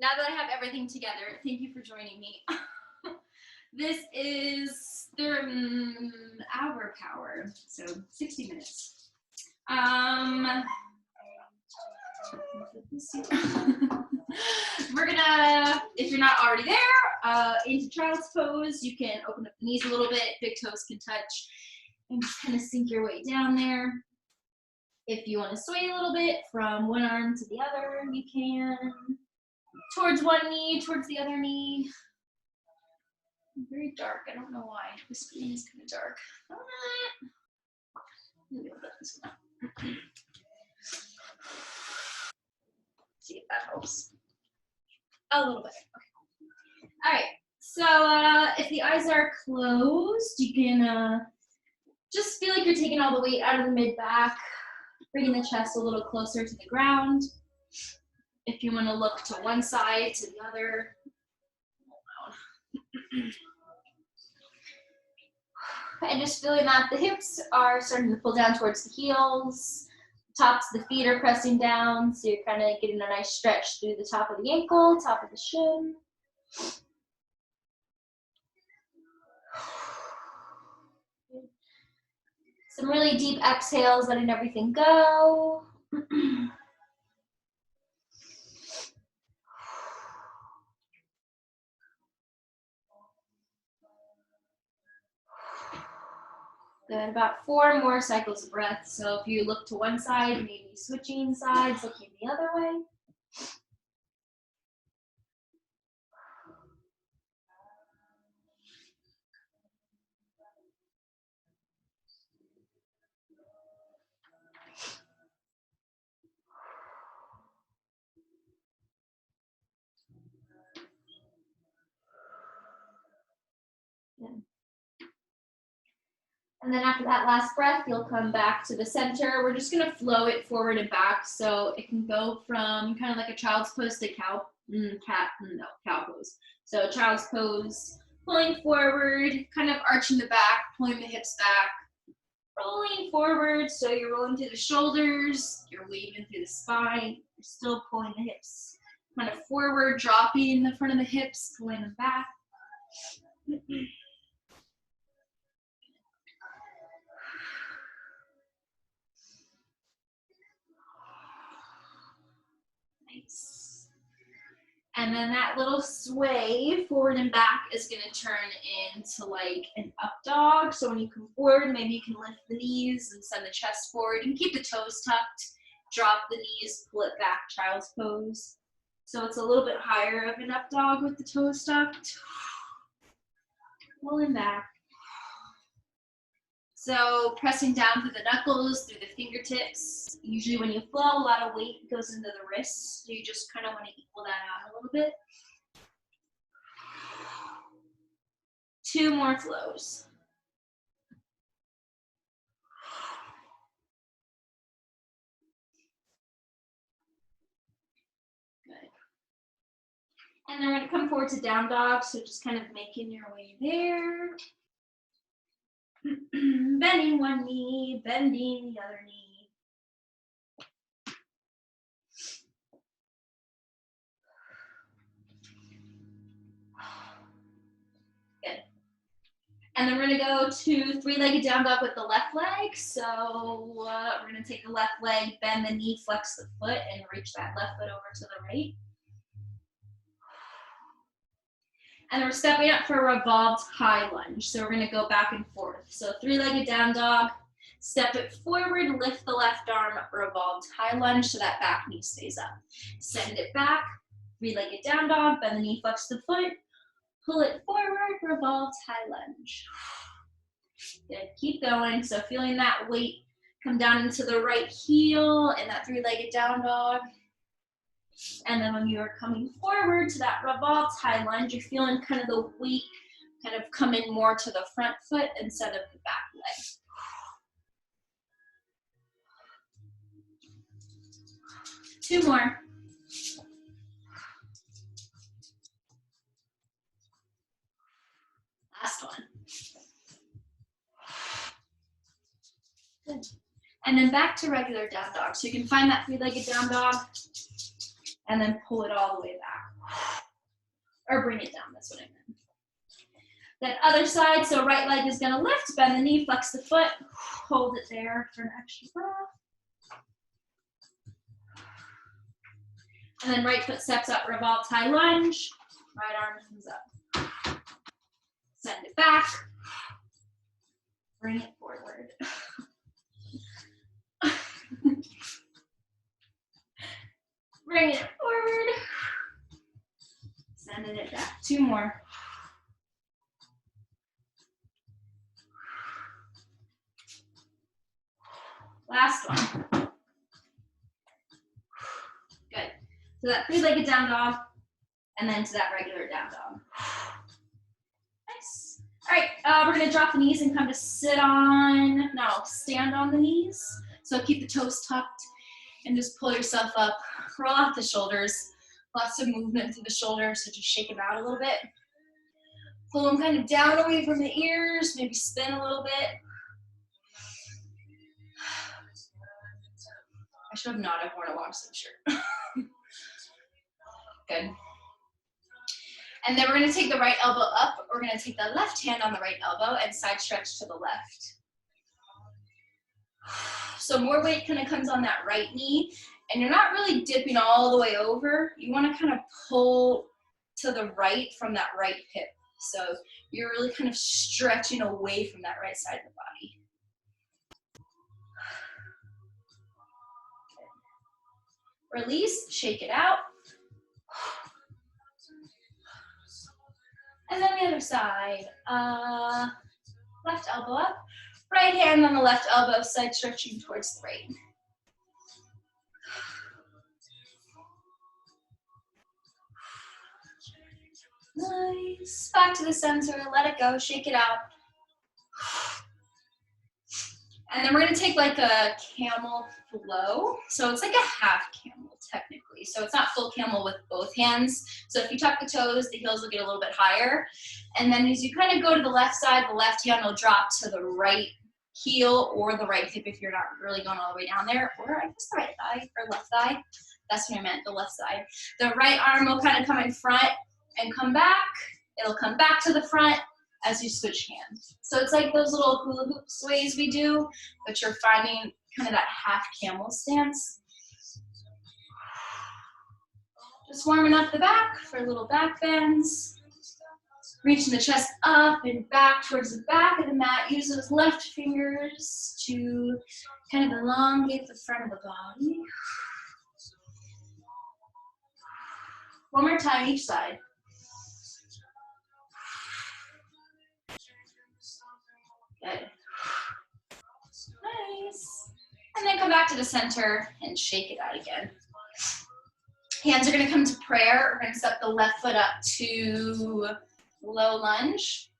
now that I have everything together, thank you for joining me. This is their hour power, so 60 minutes. We're gonna, if you're not already there, into child's pose, you can open up the knees a little bit, big toes can touch, and just kind of sink your way down there. If you want to sway a little bit from one arm to the other, you can. Towards one knee, towards the other knee. Very dark, I don't know why. The screen is kind of dark. Maybe I'll put this one up. See if that helps. A little bit. Okay. All right. So if the eyes are closed, you can just feel like you're taking all the weight out of the mid back, bringing the chest a little closer to the ground. If you want to look to one side, to the other. And just feeling that the hips are starting to pull down towards the heels. Tops of the feet are pressing down, so you're kind of getting a nice stretch through the top of the ankle, top of the shin. Some really deep exhales, letting everything go. Good, about 4 more cycles of breath. So if you look to one side, maybe switching sides, looking the other way. Good. And then after that last breath, you'll come back to the center. We're just gonna flow it forward and back. So it can go from kind of like a child's pose to cow pose. So child's pose, pulling forward, kind of arching the back, pulling the hips back, rolling forward. So you're rolling through the shoulders, you're weaving through the spine, you're still pulling the hips kind of forward, dropping the front of the hips, pulling them back. Nice. And then that little sway forward and back is going to turn into like an up dog. So when you come forward, maybe you can lift the knees and send the chest forward. You can keep the toes tucked, drop the knees, pull it back, child's pose. So it's a little bit higher of an up dog with the toes tucked. Pulling back. So pressing down through the knuckles, through the fingertips. Usually when you flow, a lot of weight goes into the wrists. So you just kind of want to equal that out a little bit. 2 more flows. Good. And then we're going to come forward to down dog. So just kind of making your way there. Bending one knee, bending the other knee. Good. And then we're going to go to 3-legged down dog with the left leg. So we're going to take the left leg, bend the knee, flex the foot, and reach that left foot over to the right. And we're stepping up for a revolved high lunge. So we're going to go back and forth. So 3-legged down dog, step it forward, lift the left arm, revolved high lunge so that back knee stays up. Send it back, 3-legged down dog, bend the knee, flex the foot, pull it forward, revolved high lunge. Good, keep going. So feeling that weight come down into the right heel and that 3-legged down dog. And then when you are coming forward to that revolved high lunge, you're feeling kind of the weight kind of come in more to the front foot instead of the back leg. Two more. Last one. Good. And then back to regular down dog. So you can find that 3-legged down dog. and then pull it all the way back. Or bring it down, that's what I meant. Then other side, so right leg is gonna lift, bend the knee, flex the foot, hold it there for an extra breath. And then right foot steps up, revolved high lunge, right arm comes up. Send it back, bring it forward. Bring it forward, sending it back. 2 more. Last one. Good. So that 3-legged down dog, and then to that regular down dog. Nice. All right, we're gonna drop the knees and come to stand on the knees. So keep the toes tucked and just pull yourself up. Roll off the shoulders. Lots of movement through the shoulders, so just shake them out a little bit. Pull them kind of down away from the ears, maybe spin a little bit. I should have not worn a long sleeve shirt. Good. And then we're gonna take the right elbow up. We're gonna take the left hand on the right elbow and side stretch to the left. So more weight kind of comes on that right knee, and you're not really dipping all the way over. You wanna kind of pull to the right from that right hip. So you're really kind of stretching away from that right side of the body. Release, shake it out. And then the other side, left elbow up, right hand on the left elbow, side stretching towards the right. Nice, back to the center, let it go, shake it out. And then we're gonna take like a camel flow. So it's like a half camel technically. So it's not full camel with both hands. So if you tuck the toes, the heels will get a little bit higher. And then as you kind of go to the left side, the left hand will drop to the right heel or the right hip if you're not really going all the way down there. Or I guess the right thigh or left thigh. That's what I meant, the left side. The right arm will kind of come in front and come back. It'll come back to the front as you switch hands. So it's like those little hula hoop sways we do, but you're finding kind of that half camel stance. Just warming up the back for little back bends. Reaching the chest up and back towards the back of the mat. Use those left fingers to kind of elongate the front of the body. One more time each side. Good. Nice. And then come back to the center and shake it out again. Hands are going to come to prayer. We're going to step the left foot up to low lunge.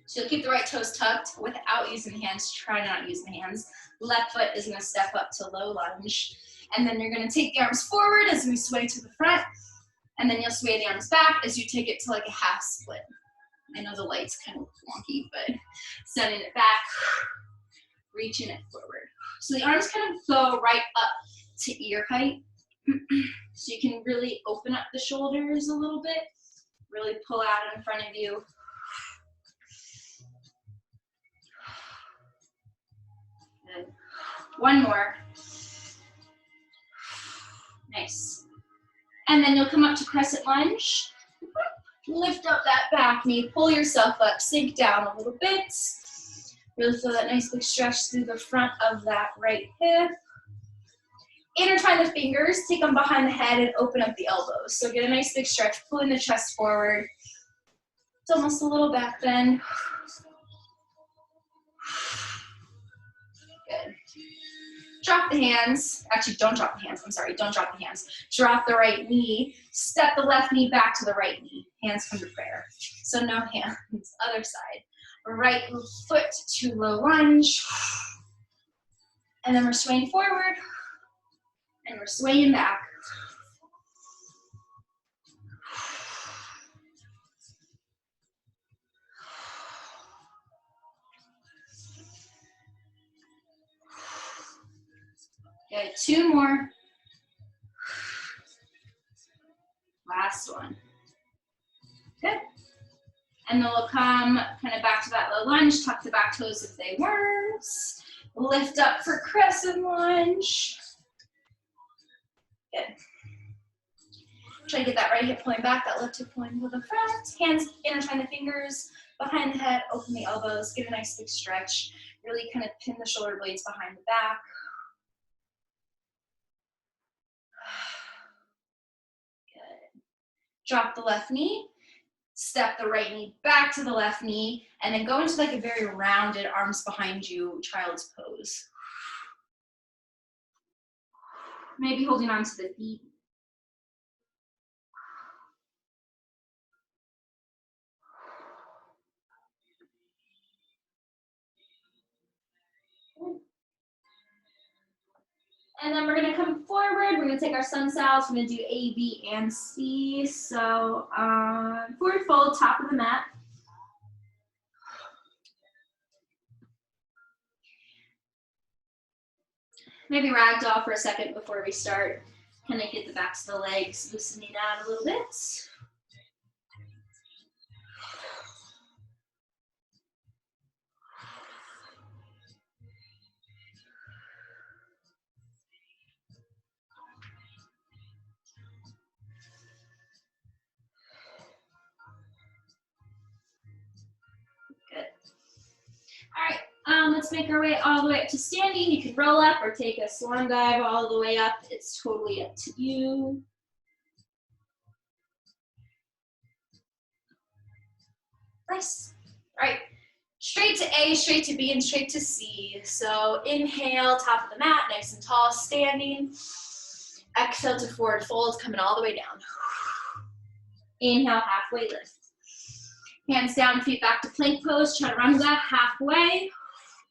So you'll keep the right toes tucked without using the hands. Try not to use the hands. Left foot is going to step up to low lunge. And then you're going to take the arms forward as we sway to the front. And then you'll sway the arms back as you take it to like a half split. I know the light's kind of wonky, but sending it back, reaching it forward. So the arms kind of go right up to ear height. So you can really open up the shoulders a little bit, really pull out in front of you. Good. One more. Nice. And then you'll come up to crescent lunge. Lift up that back knee, pull yourself up, sink down a little bit. Really feel that nice big stretch through the front of that right hip. Intertwine the fingers, take them behind the head and open up the elbows. So get a nice big stretch, pulling the chest forward. It's almost a little back bend. Good. Drop the hands. Actually, don't drop the hands. I'm sorry, don't drop the hands. Drop the right knee. Step the left knee back to the right knee. Hands come to prayer. So no hands. Other side. Right foot to low lunge. And then we're swaying forward. And we're swaying back. Good, 2 more. Last one. Good. And then we'll come kind of back to that low lunge, tuck the back toes if they weren't. Lift up for crescent lunge. Good. Try to get that right hip point back, that left hip point to the front. Hands intertwine the fingers behind the head, open the elbows, get a nice big stretch. Really kind of pin the shoulder blades behind the back. Good. Drop the left knee. Step the right knee back to the left knee, and then go into like a very rounded arms behind you child's pose. Maybe holding on to the feet. And then we're gonna come forward. We're gonna take our sun salves. We're gonna do A, B, and C. So forward fold, top of the mat. Maybe ragdoll for a second before we start. Kind of get the backs of the legs loosening out a little bit. Good. All right, let's make our way all the way up to standing. You can roll up or take a swan dive all the way up. It's totally up to you. Nice. All right, straight to A, straight to B, and straight to C. So inhale, top of the mat, nice and tall, standing. Exhale to forward fold, coming all the way down. Inhale, halfway lift. Hands down, feet back to plank pose, chaturanga, halfway.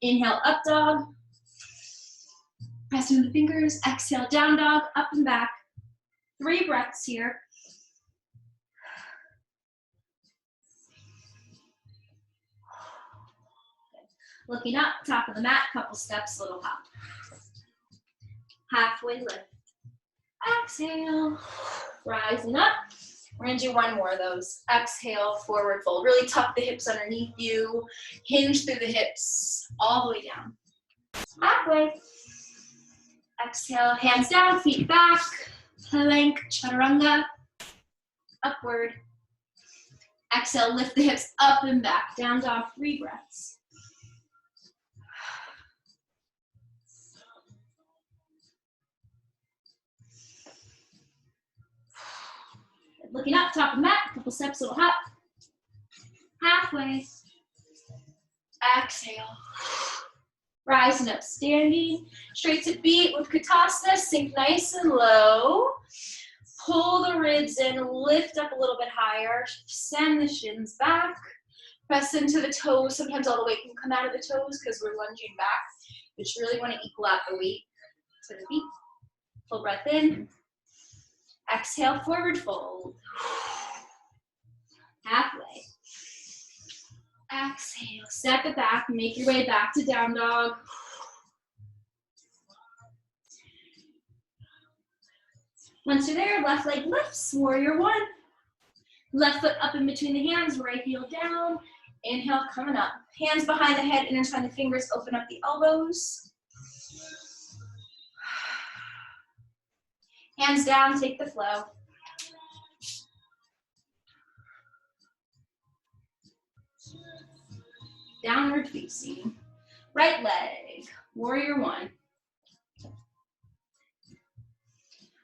Inhale, up dog. Press into the fingers. Exhale, down dog, up and back. 3 breaths here. Looking up, top of the mat, couple steps, little hop. Halfway lift. Exhale, rising up. We're gonna do one more of those. Exhale, forward fold. Really tuck the hips underneath you. Hinge through the hips, all the way down. Halfway. Exhale, hands down, feet back. Plank, chaturanga. Upward. Exhale, lift the hips up and back. Down dog, 3 breaths. Looking up, top of the mat, couple steps, little hop. Halfway. Exhale. Rising up, standing. Straight to beat with Katasana. Sink nice and low. Pull the ribs in, lift up a little bit higher. Send the shins back. Press into the toes. Sometimes all the weight can come out of the toes because we're lunging back. But you really want to equal out the weight to the feet. Full breath in. Exhale, forward fold. Halfway. Exhale, step it back, make your way back to down dog. Once you're there, left leg lifts, warrior 1. Left foot up in between the hands, right heel down. Inhale, coming up. Hands behind the head, intertwine the fingers, open up the elbows. Hands down, take the flow. Downward facing. Right leg, warrior 1.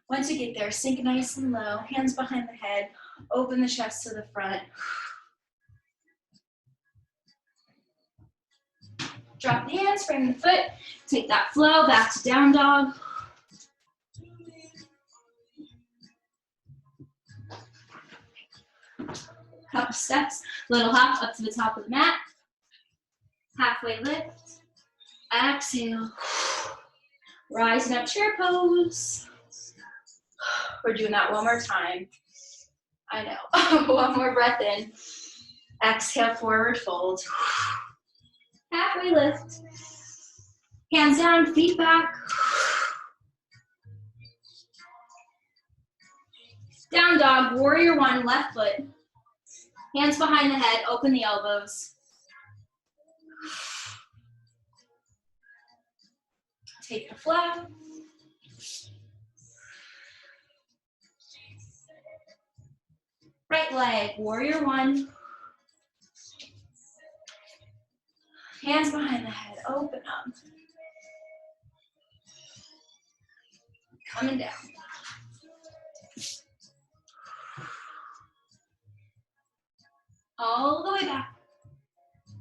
Once you get there, sink nice and low, hands behind the head, open the chest to the front. Drop the hands, frame the foot, take that flow back to down dog. Couple steps, little hop up to the top of the mat. Halfway lift. Exhale. Rising up, chair pose. We're doing that one more time. I know. One more breath in. Exhale, forward fold. Halfway lift. Hands down, feet back. Down dog, warrior one, left foot. Hands behind the head, open the elbows. Take the flow. Right leg, warrior one. Hands behind the head, open up. Coming down. All the way back.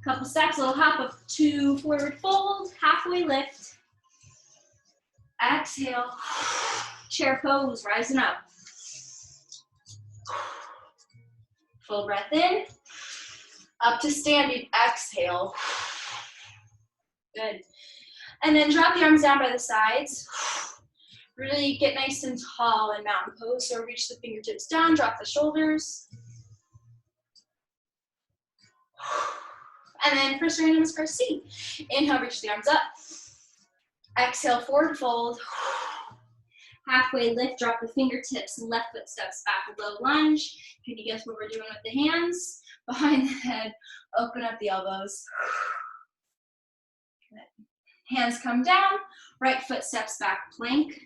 Couple steps, little hop up to forward fold, halfway lift. Exhale, chair pose, rising up. Full breath in, up to standing, exhale. Good. And then drop the arms down by the sides. Really get nice and tall in mountain pose, so reach the fingertips down, drop the shoulders. And then first random is press C. Inhale, reach the arms up. Exhale, forward fold. Halfway lift, drop the fingertips, left foot steps back, low lunge. Can you guess what we're doing with the hands? Behind the head, open up the elbows. Good. Hands come down, right foot steps back, plank.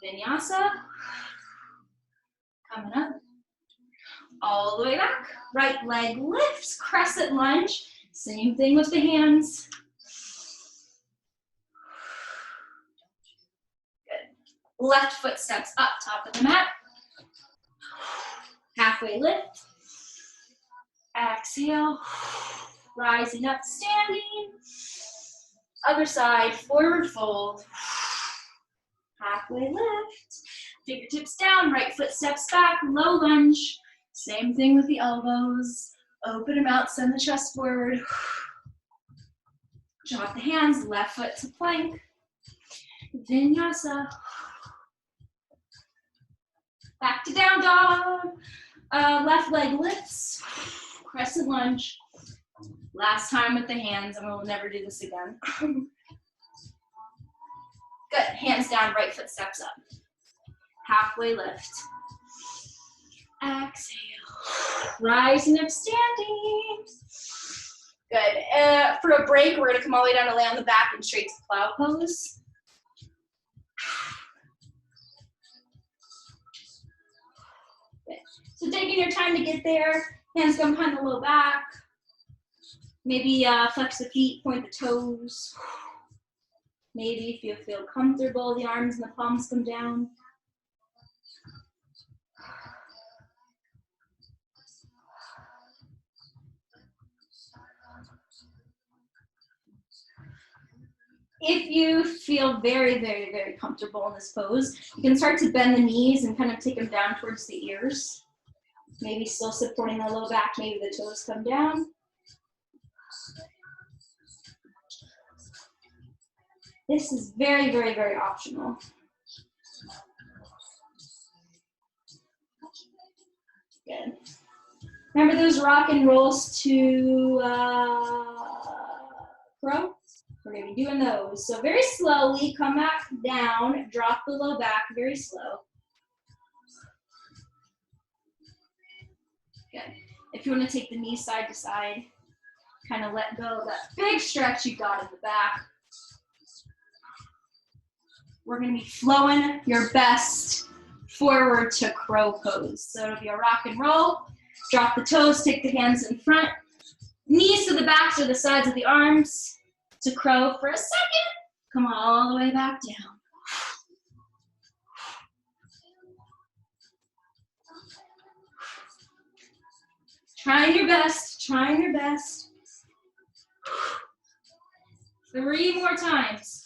Vinyasa. Coming up. All the way back. Right leg lifts, crescent lunge. Same thing with the hands. Good. Left foot steps up, top of the mat. Halfway lift. Exhale. Rising up, standing. Other side, forward fold. Halfway lift. Fingertips down, right foot steps back, low lunge. Same thing with the elbows. Open them out, send the chest forward. Drop the hands, left foot to plank. Vinyasa. Back to down dog. Left leg lifts. Crescent lunge. Last time with the hands, and we'll never do this again. Good, hands down, right foot steps up. Halfway lift. Exhale. Rising up, standing. Good. For a break, we're gonna come all the way down to lay on the back and straight to plow pose. Good. So taking your time to get there, hands go behind the low back. Maybe flex the feet, point the toes. Maybe if you feel comfortable, the arms and the palms come down. If you feel very, very, very comfortable in this pose, you can start to bend the knees and kind of take them down towards the ears. Maybe still supporting the low back, maybe the toes come down. This is very, very, very optional. Good. Remember those rock and rolls to crow? We're gonna be doing those. So very slowly, come back down, drop the low back, very slow. Good. If you want to take the knees side to side, kind of let go of that big stretch you got in the back. We're gonna be flowing your best forward to crow pose. So it'll be a rock and roll. Drop the toes, take the hands in front. Knees to the backs or the sides of the arms. To crow for a second. Come all the way back down. Trying your best, trying your best. 3 more times.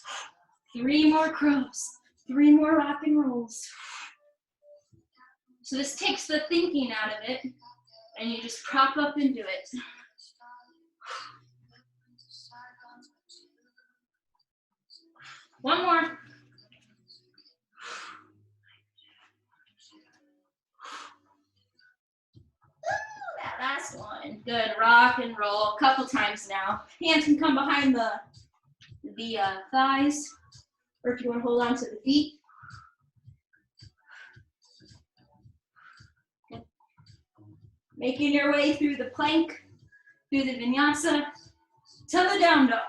3 more crows. 3 more rock and rolls. So this takes the thinking out of it, and you just prop up and do it. One more. Ooh, that last one. Good, rock and roll. Couple times now. Hands can come behind the thighs, or if you want to hold on to the feet. Making your way through the plank, through the vinyasa, to the down dog.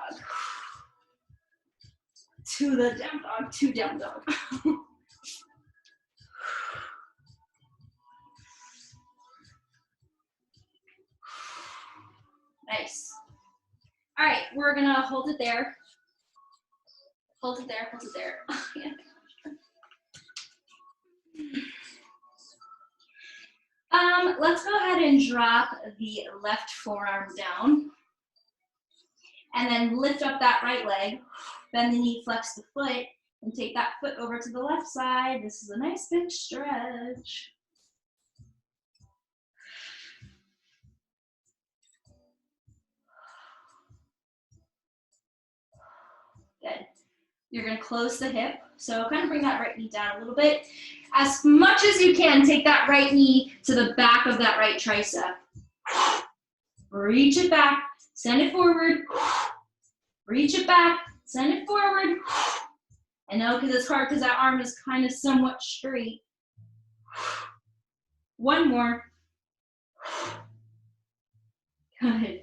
To the down dog, to down dog. Nice. All right, we're gonna hold it there. Hold it there, hold it there. Let's go ahead and drop the left forearm down. And then lift up that right leg. Bend the knee, flex the foot, and take that foot over to the left side. This is a nice big stretch. Good. You're gonna close the hip. So kind of bring that right knee down a little bit. As much as you can, take that right knee to the back of that right tricep. Reach it back, send it forward. Reach it back, send it forward. I know because it's hard because that arm is kind of somewhat straight. One more. Good.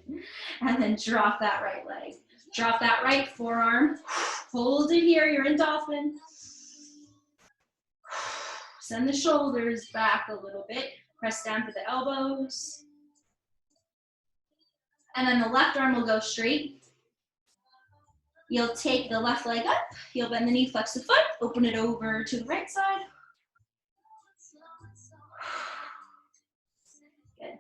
And then drop that right leg. Drop that right forearm. Hold it here, you're in dolphin. Send the shoulders back a little bit. Press down to the elbows. And then the left arm will go straight. You'll take the left leg up. You'll bend the knee, flex the foot, open it over to the right side. Good.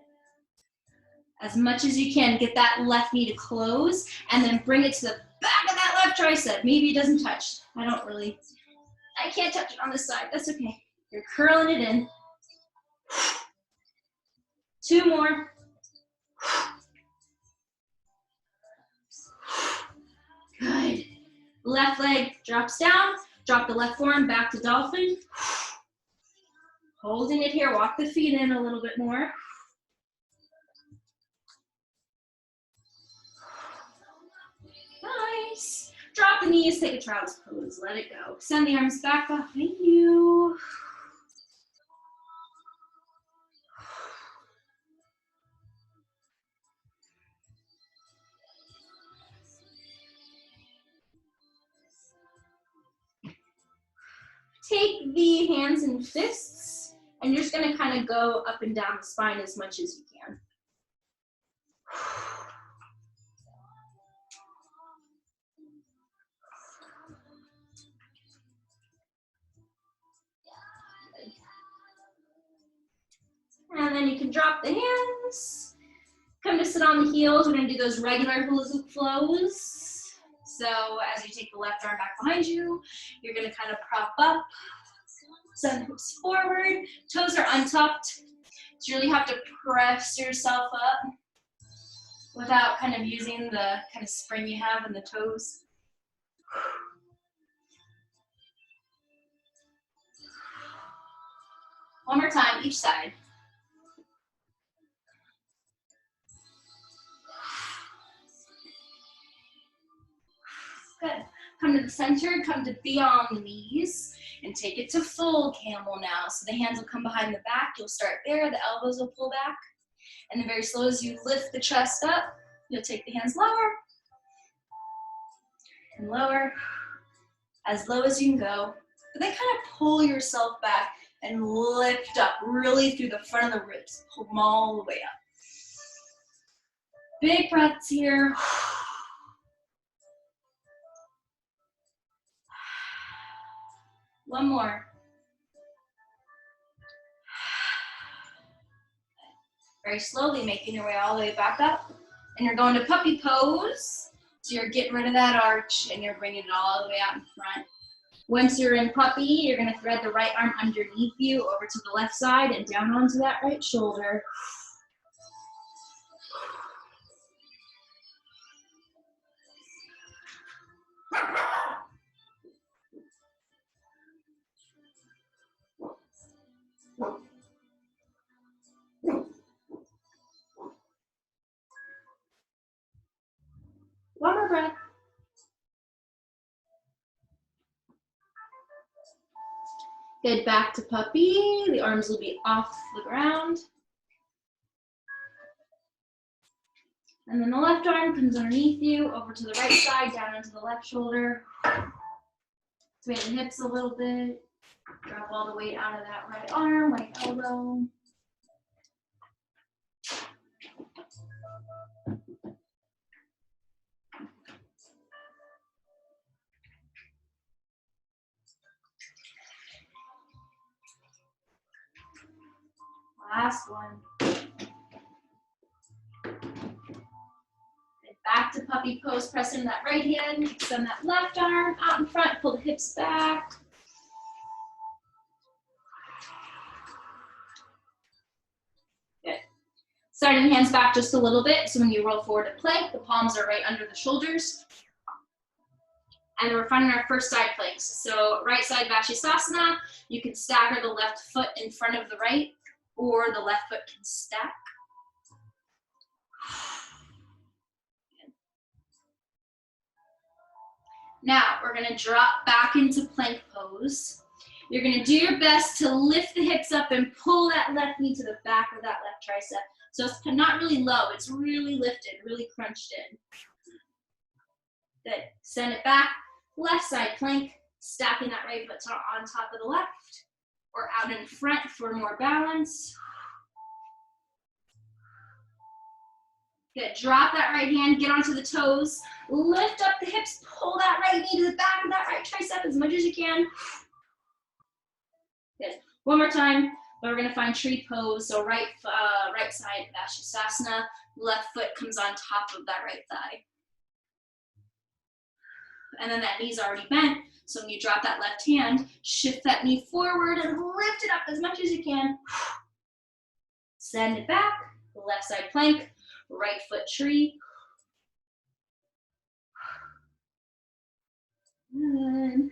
As much as you can, get that left knee to close and then bring it to the back of that left tricep. Maybe it doesn't touch. I can't touch it on this side. That's okay. You're curling it in. 2 more. Good. Left leg drops down. Drop the left forearm back to dolphin. Holding it here. Walk the feet in a little bit more. Nice. Drop the knees. Take a child's pose. Let it go. Send the arms back behind you. Take the hands and fists, and you're just gonna kind of go up and down the spine as much as you can. And then you can drop the hands. Come to sit on the heels. We're gonna do those regular hula hoop flows. So as you take the left arm back behind you, you're gonna kind of prop up. Send the hips forward. Toes are untucked. So you really have to press yourself up without kind of using the kind of spring you have in the toes. One more time, each side. Good. Come to the center, come to beyond the knees, and take it to full camel now. So the hands will come behind the back. You'll start there, the elbows will pull back. And then very slow as you lift the chest up, you'll take the hands lower and lower, as low as you can go. But then kind of pull yourself back and lift up really through the front of the ribs. Pull them all the way up. Big breaths here. One more. Very slowly making your way all the way back up. And you're going to puppy pose. So you're getting rid of that arch and you're bringing it all the way out in front. Once you're in puppy, you're going to thread the right arm underneath you over to the left side and down onto that right shoulder. One more breath. Good, back to puppy. The arms will be off the ground. And then the left arm comes underneath you, over to the right side, down into the left shoulder. Sway the hips a little bit. Drop all the weight out of that right arm, right elbow. Last one. Back to puppy pose, press in that right hand, extend that left arm out in front, pull the hips back. Good. Starting the hands back just a little bit, so when you roll forward to plank, the palms are right under the shoulders. And we're finding our first side planks. So right side Vashisthasana, you can stagger the left foot in front of the right, or the left foot can stack. Now, we're gonna drop back into plank pose. You're gonna do your best to lift the hips up and pull that left knee to the back of that left tricep. So it's not really low, it's really lifted, really crunched in. Good, send it back, left side plank, stacking that right foot on top of the left, or out in front for more balance. Good, drop that right hand, get onto the toes, lift up the hips, pull that right knee to the back of that right tricep as much as you can. Good, one more time, we're gonna find tree pose, so right side Vashisthasana, left foot comes on top of that right thigh. And then that knee's already bent, so when you drop that left hand, shift that knee forward and lift it up as much as you can. Send it back, left side plank, right foot tree. Good.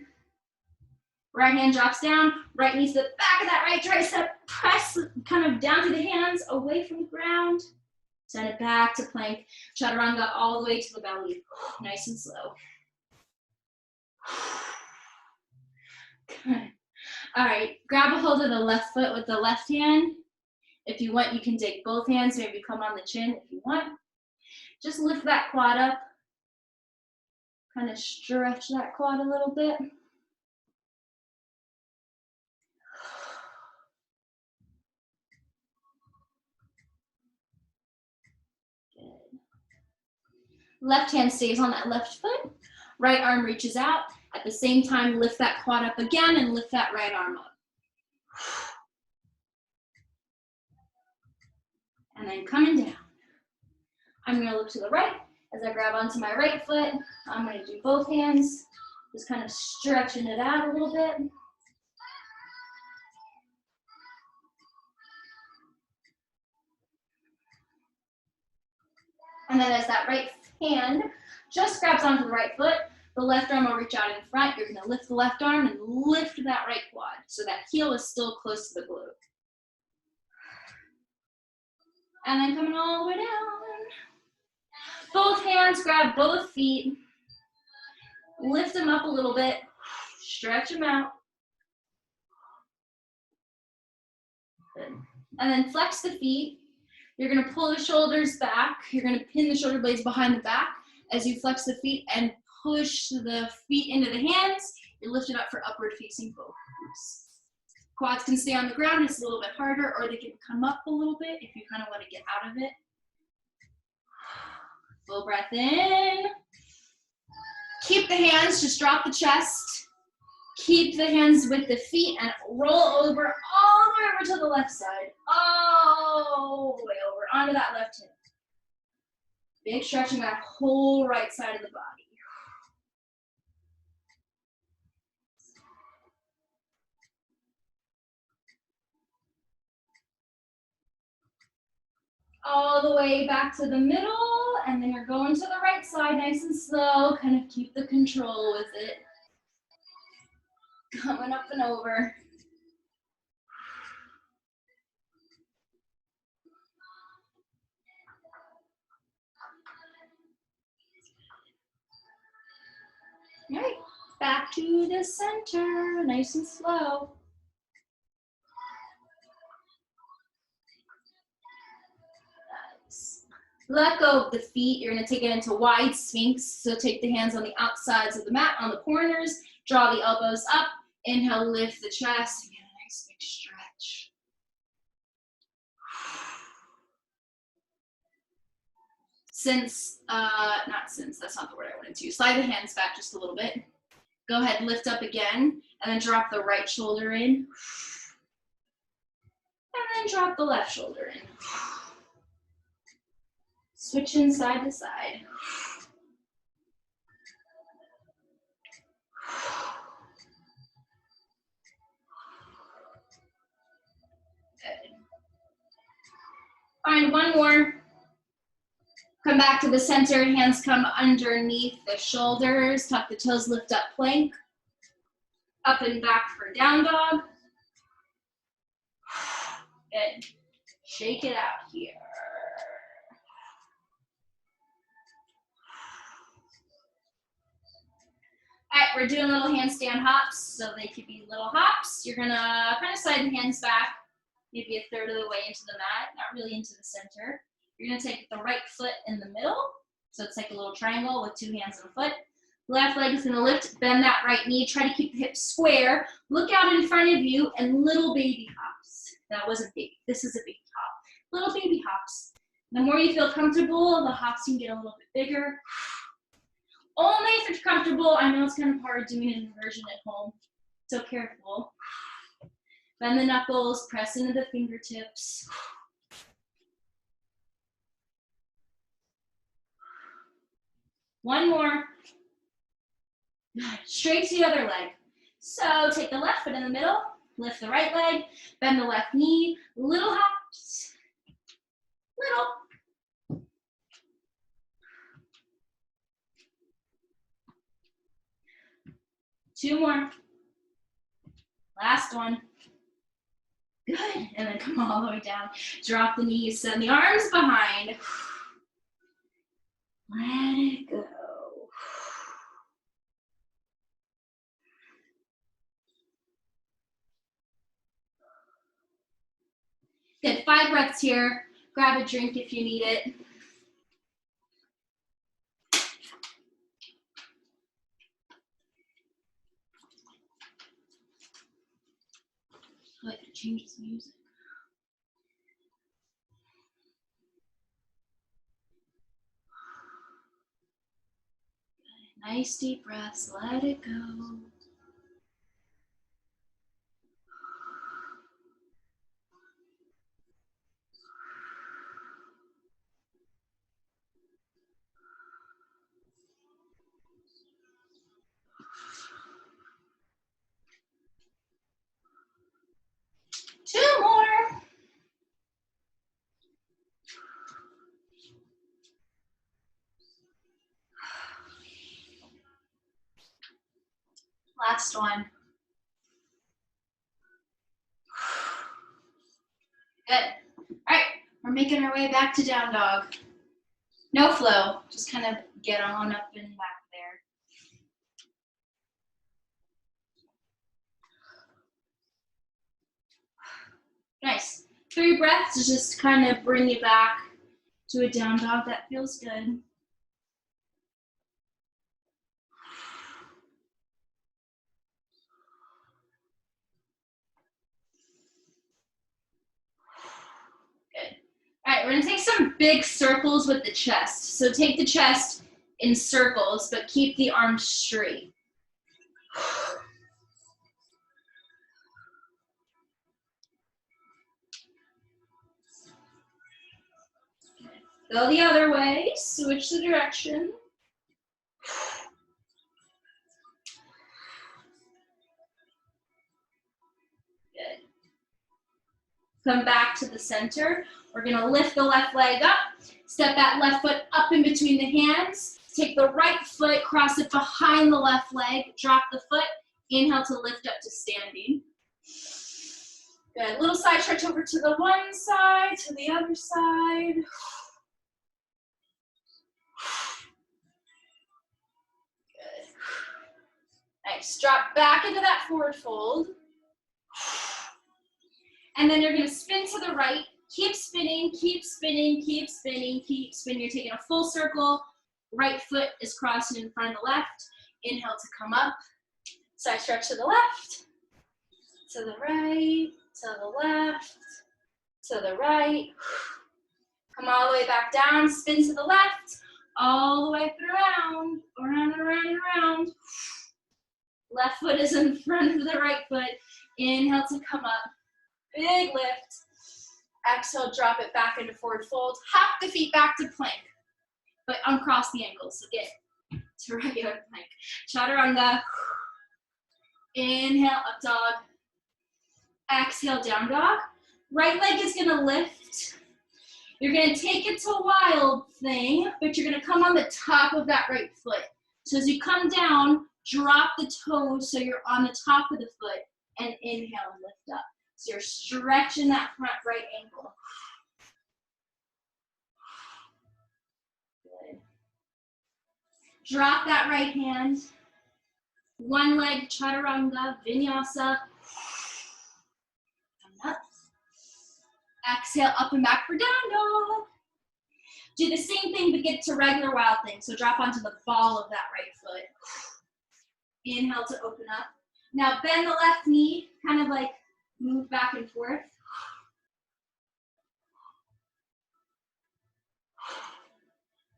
Right hand drops down, right knee to the back of that right tricep, press kind of down to the hands, away from the ground. Send it back to plank, chaturanga all the way to the belly, nice and slow. Good. All right, grab a hold of the left foot with the left hand. If you want, you can take both hands, maybe come on the chin if you want. Just lift that quad up. Kind of stretch that quad a little bit. Good. Left hand stays on that left foot. Right arm reaches out. At the same time, lift that quad up again and lift that right arm up. And then coming down. I'm gonna look to the right. As I grab onto my right foot, I'm gonna do both hands, just kind of stretching it out a little bit. And then as that right hand just grabs onto the right foot, the left arm will reach out in front. You're gonna lift the left arm and lift that right quad, so that heel is still close to the glute. And then coming all the way down. Both hands, grab both feet. Lift them up a little bit. Stretch them out. Good. And then flex the feet. You're gonna pull the shoulders back. You're gonna pin the shoulder blades behind the back as you flex the feet and push the feet into the hands. You're lifted up for upward facing fold. Quads can stay on the ground, it's a little bit harder, or they can come up a little bit if you kind of want to get out of it. Full breath in. Keep the hands, just drop the chest. Keep the hands with the feet and roll over all the way over to the left side. All the way over onto that left hip. Big stretching that whole right side of the body. All the way back to the middle, and then you're going to the right side nice and slow. Kind of keep the control with it. Coming up and over. All right, back to the center, nice and slow. Nice. Let go of the feet. You're gonna take it into wide sphinx. So take the hands on the outsides of the mat, on the corners. Draw the elbows up. Inhale, lift the chest. Get a nice big stretch. That's not the word I wanted to use. Slide the hands back just a little bit. Go ahead, lift up again, and then drop the right shoulder in. And then drop the left shoulder in. Switching side to side. Good. Find one more. Come back to the center, hands come underneath the shoulders, tuck the toes, lift up plank. Up and back for down dog. Good. Shake it out here. All right, we're doing little handstand hops, so they could be little hops. You're gonna kind of slide the hands back, maybe a third of the way into the mat, not really into the center. You're gonna take the right foot in the middle, so it's like a little triangle with two hands and a foot. Left leg is gonna lift, bend that right knee, try to keep the hips square, look out in front of you, and little baby hops. That wasn't big, this is a big hop. Little baby hops. The more you feel comfortable, the hops can get a little bit bigger. Only if you're comfortable. I know it's kind of hard doing an inversion at home, so careful. Bend the knuckles, press into the fingertips. One more. Good. Straight to the other leg. So take the left foot in the middle, lift the right leg, bend the left knee, little hops. Little. Two more. Last one. Good. And then come all the way down. Drop the knees, send the arms behind. Let it go. Good. 5 breaths here. Grab a drink if you need it. I like to change this music. Good. Nice deep breaths. Let it go. Two more. Last one. Good. All right, we're making our way back to down dog. No flow, just kind of get on up and back there. Nice. 3 breaths to just kind of bring you back to a down dog. That feels good. Good. All right, we're gonna take some big circles with the chest. So take the chest in circles, but keep the arms straight. Go the other way, switch the direction. Good. Come back to the center. We're gonna lift the left leg up, step that left foot up in between the hands, take the right foot, cross it behind the left leg, drop the foot, inhale to lift up to standing. Good, little side stretch over to the one side, to the other side. Good. Nice, drop back into that forward fold. And then you're gonna spin to the right, keep spinning spinning, keep spinning, keep spinning, keep spinning. You're taking a full circle. Right foot is crossing in front of the left. Inhale to come up. Side stretch to the left, to the right, to the left, to the right. Come all the way back down, spin to the left, all the way up and around, around and around and around. Left foot is in front of the right foot. Inhale to come up, big lift. Exhale, drop it back into forward fold. Hop the feet back to plank, but uncross the ankles, so get to regular plank. Chaturanga. Inhale, up dog. Exhale, down dog. Right leg is gonna lift. You're gonna take it to wild thing, but you're gonna come on the top of that right foot. So as you come down, drop the toes so you're on the top of the foot, and inhale and lift up. So you're stretching that front right ankle. Good. Drop that right hand. One leg chaturanga, vinyasa. Come up. Exhale, up and back for down dog. Do the same thing, but get to regular wild thing. So drop onto the ball of that right foot. Inhale to open up. Now bend the left knee, kind of like move back and forth.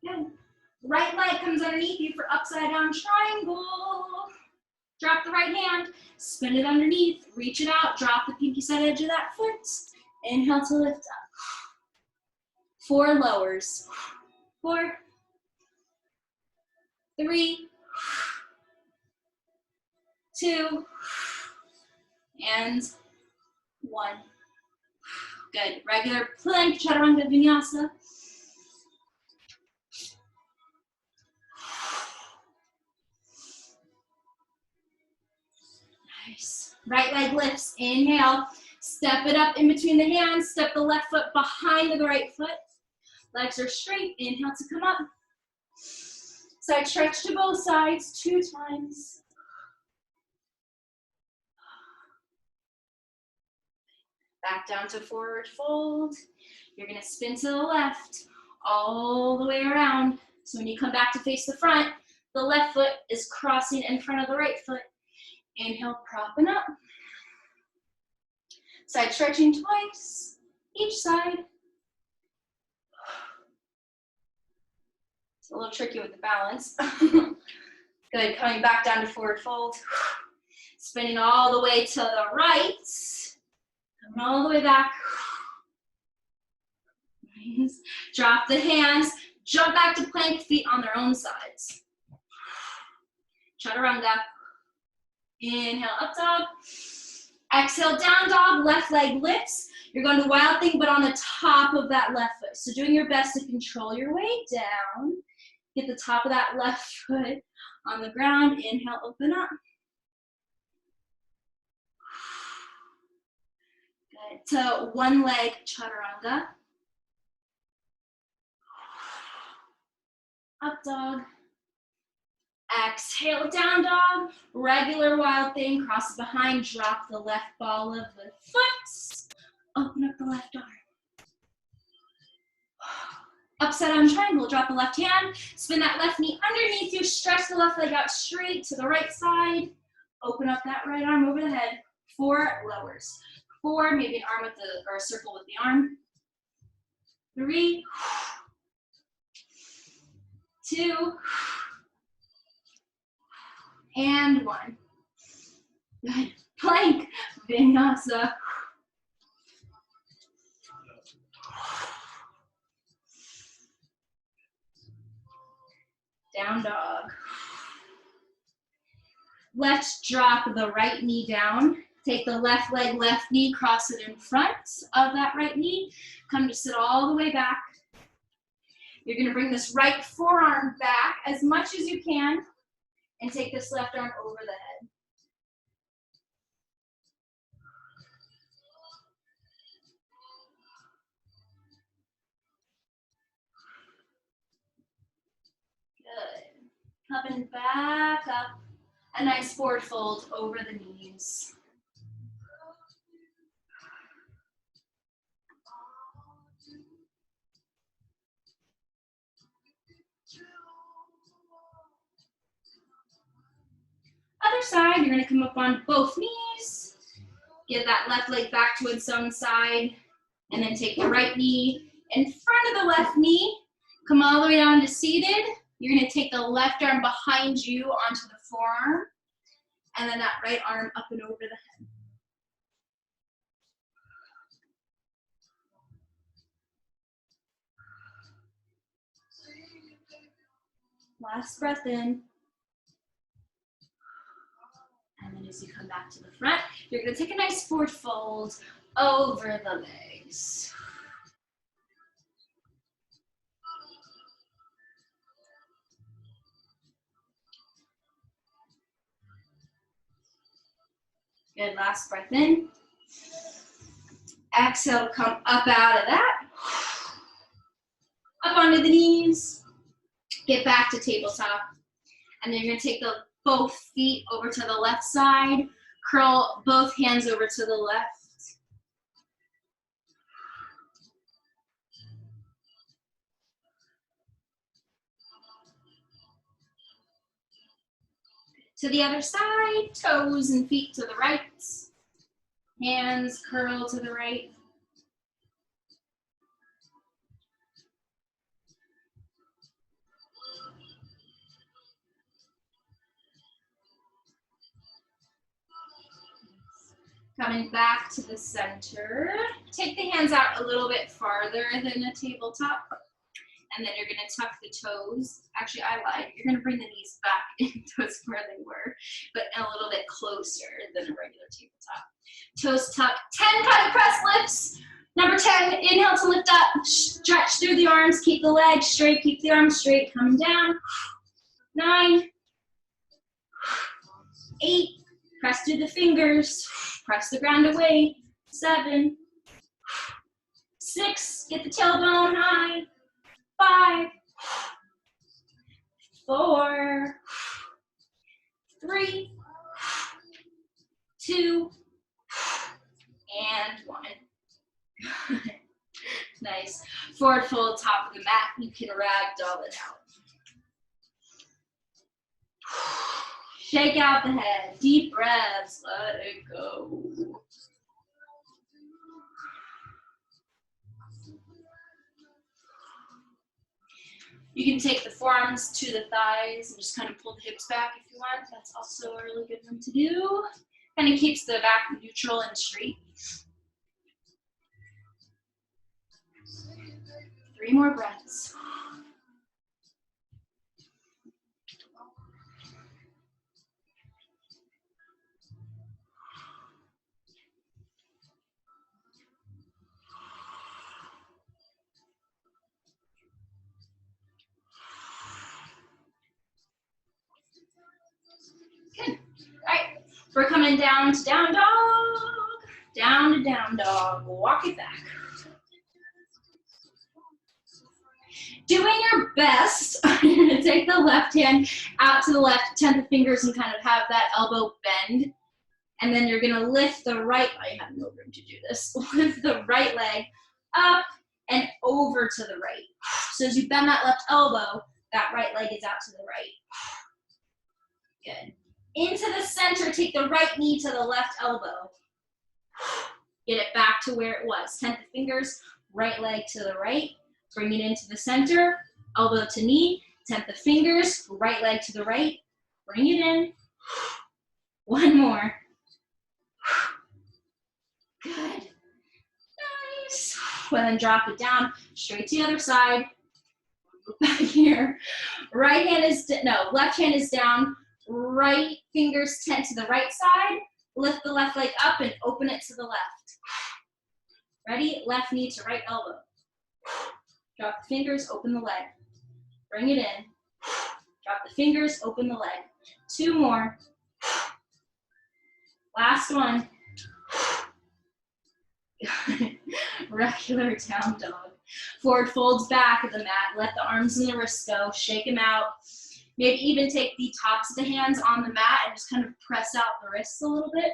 Good. Right leg comes underneath you for upside down triangle. Drop the right hand, spin it underneath, reach it out, drop the pinky side edge of that foot. Inhale to lift up. 4 lowers. 4, 3, 2, and 1. Good. Regular plank, chaturanga vinyasa. Nice. Right leg lifts. Inhale. Step it up in between the hands. Step the left foot behind the right foot. Legs are straight. Inhale to come up. Side stretch to both sides 2 times. Back down to forward fold. You're going to spin to the left all the way around. So when you come back to face the front, the left foot is crossing in front of the right foot. Inhale, propping up. Side stretching twice, each side. It's a little tricky with the balance. Good, coming back down to forward fold. Spinning all the way to the right. Coming all the way back. Nice. Drop the hands, jump back to plank, feet on their own sides. Chaturanga. Inhale, up dog. Exhale, down dog, left leg lifts. You're going to wild thing, but on the top of that left foot. So doing your best to control your way down. Get the top of that left foot on the ground. Inhale, open up. Good. So one leg chaturanga. Up dog. Exhale, down dog. Regular wild thing, cross behind, drop the left ball of the foot. Open up the left arm. Upside down triangle, drop the left hand, spin that left knee underneath you, stretch the left leg out straight to the right side. Open up that right arm over the head. 4 lowers. 4, maybe an arm with the, or a circle with the arm. 3, 2, and 1. Good. Plank, vinyasa. Down dog. Let's drop the right knee down. Take the left leg, left knee, cross it in front of that right knee. Come to sit all the way back. You're gonna bring this right forearm back as much as you can and take this left arm over the head. Good. Coming back up. A nice forward fold over the knees. other side, you're gonna come up on both knees, get that left leg back to its own side, and then take the right knee in front of the left knee, come all the way down to seated. You're gonna take the left arm behind you onto the forearm, and then that right arm up and over the head. Last breath in. And then as you come back to the front, you're gonna take a nice forward fold over the legs. Good, last breath in. Exhale, come up out of that. Up onto the knees. Get back to tabletop. And then you're gonna take both feet over to the left side. Curl both hands over to the left. To the other side, toes and feet to the right. Hands curl to the right. Coming back to the center. Take the hands out a little bit farther than a tabletop. And then you're gonna tuck the toes. Actually, I lied. You're gonna bring the knees back into where they were, but a little bit closer than a regular tabletop. Toes tucked. 10 kind press lifts. Number 10, inhale to lift up. Stretch through the arms. Keep the legs straight. Keep the arms straight. Coming down. 9, 8. Press through the fingers. Press the ground away. 7, 6. Get the tailbone high. 5, 4, 3, 2, and 1. Nice. Forward fold, top of the mat. You can ragdoll it out. Shake out the head. Deep breaths. Let it go. You can take the forearms to the thighs and just kind of pull the hips back if you want. That's also a really good one to do. Kind of keeps the back neutral and straight. 3 more breaths. Good. All right. We're coming down to down dog. Down to down dog. Walk it back. Doing your best, you're going to take the left hand out to the left, 10 fingers, and kind of have that elbow bend. And then you're going to lift the right, I have no room to do this, lift the right leg up and over to the right. So as you bend that left elbow, that right leg is out to the right. Good. Into the center, take the right knee to the left elbow. Get it back to where it was. 10 fingers, right leg to the right. Bring it into the center, elbow to knee, 10 fingers, right leg to the right. Bring it in. 1 more. Good. Nice. Well, then drop it down, straight to the other side. Back here. Right hand is, left hand is down. Right fingers 10 to the right side. Lift the left leg up and open it to the left. Ready? Left knee to right elbow. Drop the fingers, open the leg. Bring it in. Drop the fingers, open the leg. 2 more. Last one. Regular down dog. Forward folds back of the mat. Let the arms and the wrists go. Shake them out. Maybe even take the tops of the hands on the mat and just kind of press out the wrists a little bit.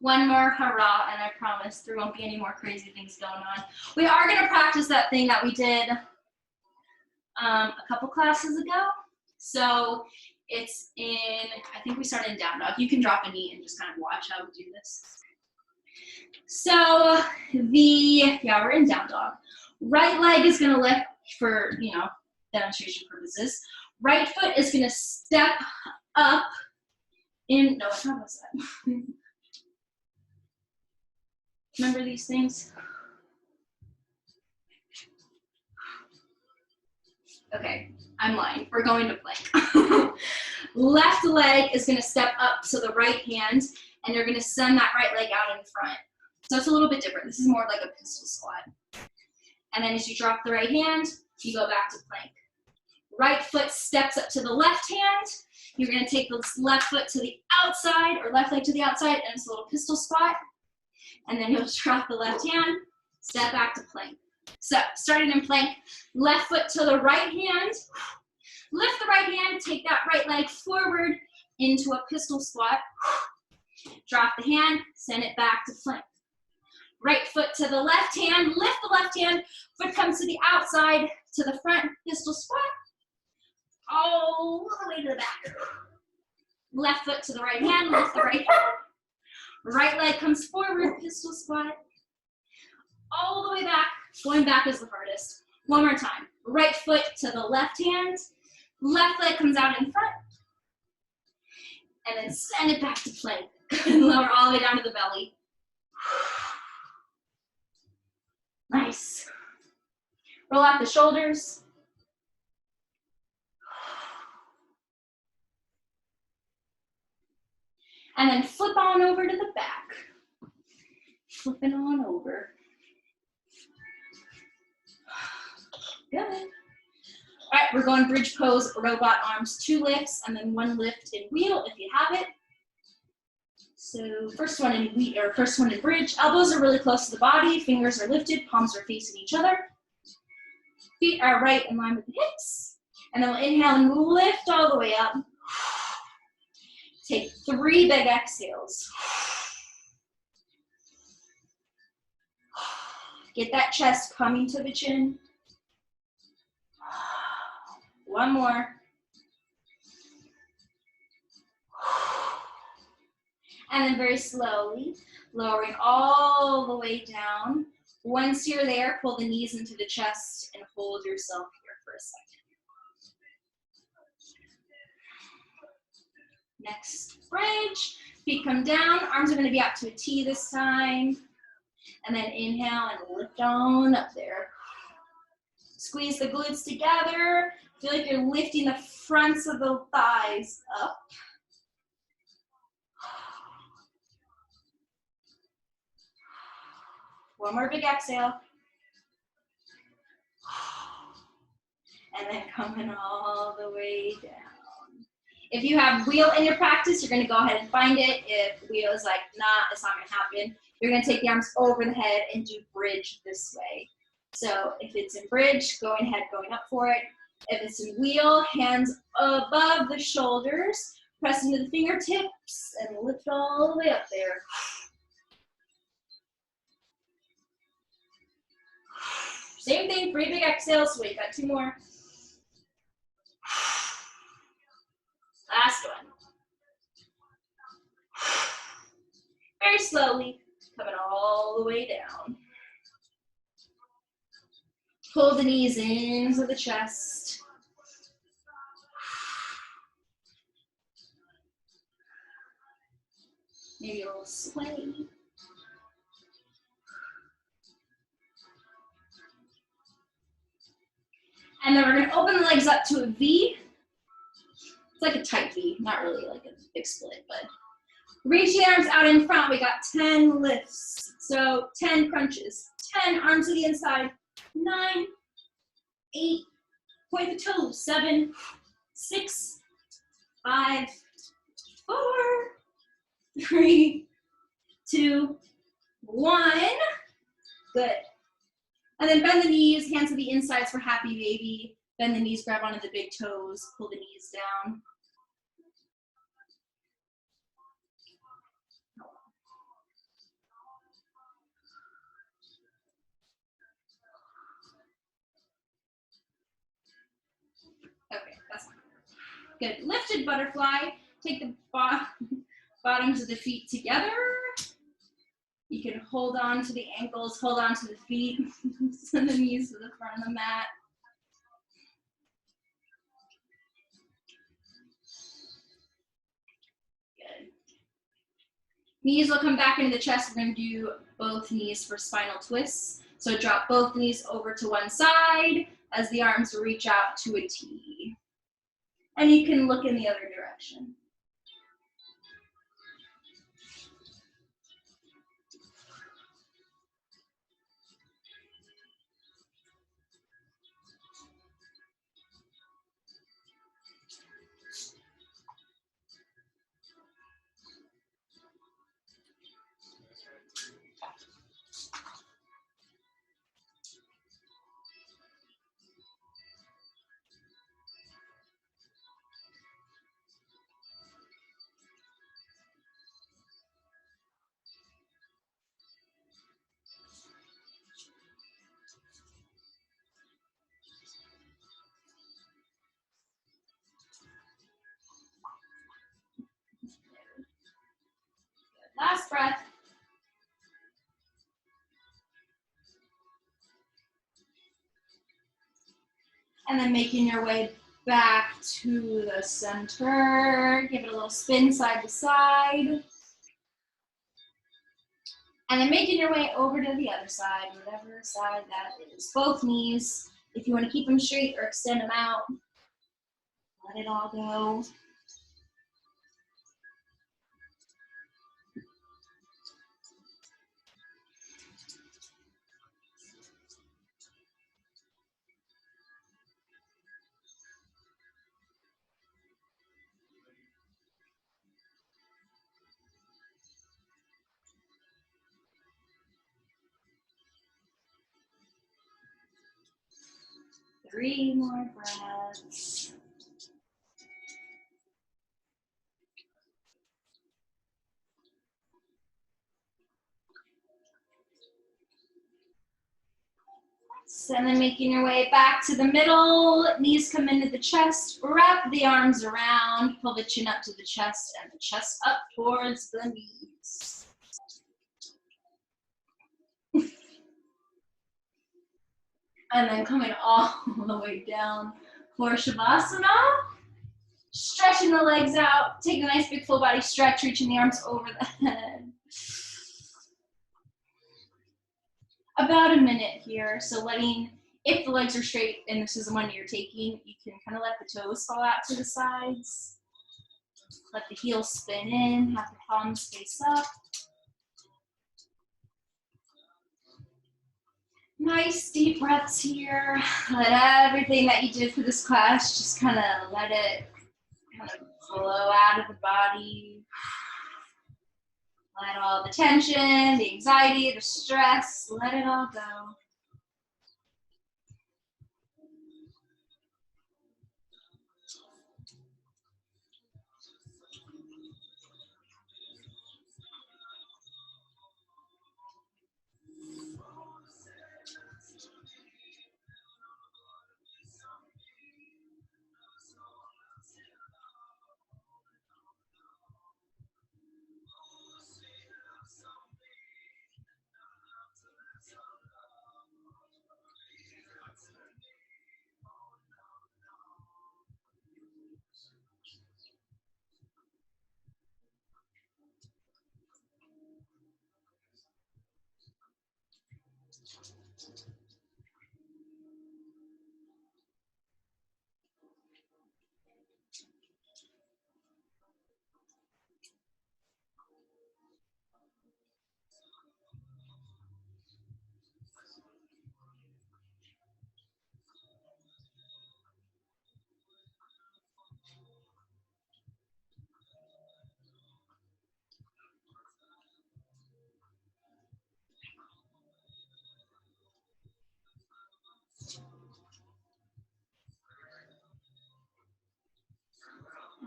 One more hurrah, and I promise there won't be any more crazy things going on. We are gonna practice that thing that we did a couple classes ago. So it's in, I think we started in down dog. You can drop a knee and just kind of watch how we do this. So we're in down dog. Right leg is gonna lift for, demonstration purposes. Right foot is gonna step up in, no, it's not what's that. Remember these things? Okay, I'm lying. We're going to plank. Left leg is gonna step up to the right hand, and you're gonna send that right leg out in front. So it's a little bit different. This is more like a pistol squat. And then as you drop the right hand, you go back to plank. Right foot steps up to the left hand. You're gonna take the left foot to the outside, or left leg to the outside, and it's a little pistol squat. And then you'll drop the left hand, step back to plank. So starting in plank, left foot to the right hand, lift the right hand, take that right leg forward into a pistol squat, drop the hand, send it back to plank. Right foot to the left hand, lift the left hand, foot comes to the outside, to the front, pistol squat, all the way to the back. Left foot to the right hand, lift the right hand, right leg comes forward, pistol squat, all the way back. Going back is the hardest. One more time. Right foot to the left hand, left leg comes out in front, and then send it back to plank. And lower all the way down to the belly. Nice. Roll out the shoulders. And then flip on over to the back. Flipping on over. Good. All right, we're going bridge pose, robot arms, 2 lifts, and then 1 lift in wheel if you have it. So first one in bridge. Elbows are really close to the body, fingers are lifted, palms are facing each other. Feet are right in line with the hips. And then we'll inhale and lift all the way up. Take 3 big exhales. Get that chest coming to the chin. 1 more. And then very slowly, lowering all the way down. Once you're there, pull the knees into the chest and hold yourself here for a second. Next bridge, feet come down, arms are gonna be out to a T this time. And then inhale and lift on up there. Squeeze the glutes together. Feel like you're lifting the fronts of the thighs up. One more big exhale. And then coming all the way down. If you have wheel in your practice, you're gonna go ahead and find it. If wheel is like, nah, it's not gonna happen, you're gonna take the arms over the head and do bridge this way. So if it's in bridge, going ahead, going up for it. If it's in wheel, hands above the shoulders, press into the fingertips and lift all the way up there. Same thing, 3 big exhales. Wait, got 2 more. Last one. Very slowly, coming all the way down. Pull the knees into the chest. Maybe a little sway. And then we're gonna open the legs up to a V. It's like a tight V, not really like a big split, but reach the arms out in front. We got 10 lifts. So 10 crunches. 10 arms to the inside. 9, 8, point the toes. 7, 6, 5, 4, 3, 2, 1. Good. And then bend the knees, hands to the insides for happy baby. Bend the knees, grab onto the big toes, pull the knees down. Good. Lifted butterfly. Take the bottoms of the feet together. You can hold on to the ankles, hold on to the feet, send the knees to the front of the mat. Good. Knees will come back into the chest. We're going to do both knees for spinal twists. So drop both knees over to one side as the arms reach out to a T. And you can look in the other direction. Last breath. And then making your way back to the center. Give it a little spin side to side. And then making your way over to the other side, whatever side that is. Both knees. If you want to keep them straight or extend them out, let it all go. Three more breaths. And then making your way back to the middle, knees come into the chest, wrap the arms around, pull the chin up to the chest and the chest up towards the knees. And then coming all the way down for Shavasana. Stretching the legs out, take a nice big full body stretch, reaching the arms over the head. About a minute here, so letting, if the legs are straight and this is the one you're taking, you can kind of let the toes fall out to the sides. Let the heels spin in, have the palms face up. Nice deep breaths here. Let everything that you did for this class, just kind of let it kind of flow out of the body. Let all the tension, the anxiety, the stress, let it all go.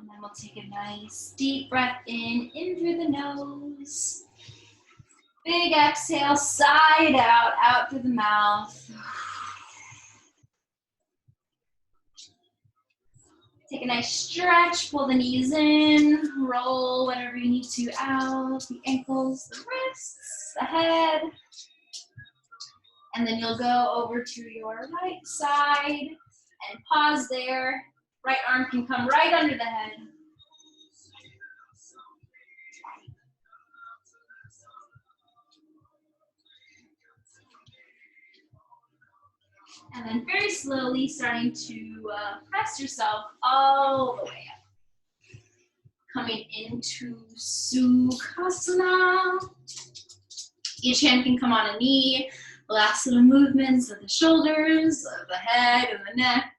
And then we'll take a nice deep breath in through the nose. Big exhale, side out through the mouth. Take a nice stretch, pull the knees in, roll whatever you need to out, the ankles, the wrists, the head. And then you'll go over to your right side and pause there. Right arm can come right under the head. And then very slowly starting to press yourself all the way up. Coming into Sukhasana. Each hand can come on a knee. Last little movements of the shoulders, of the head, and the neck.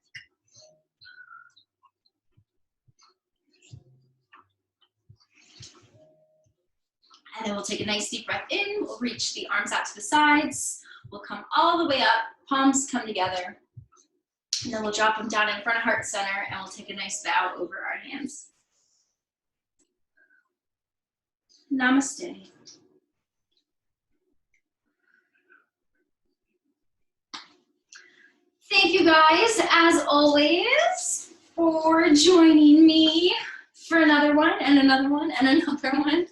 And then we'll take a nice deep breath in. We'll reach the arms out to the sides. We'll come all the way up. Palms come together. And then we'll drop them down in front of heart center, and we'll take a nice bow over our hands. Namaste. Thank you guys, as always, for joining me for another one and another one and another one.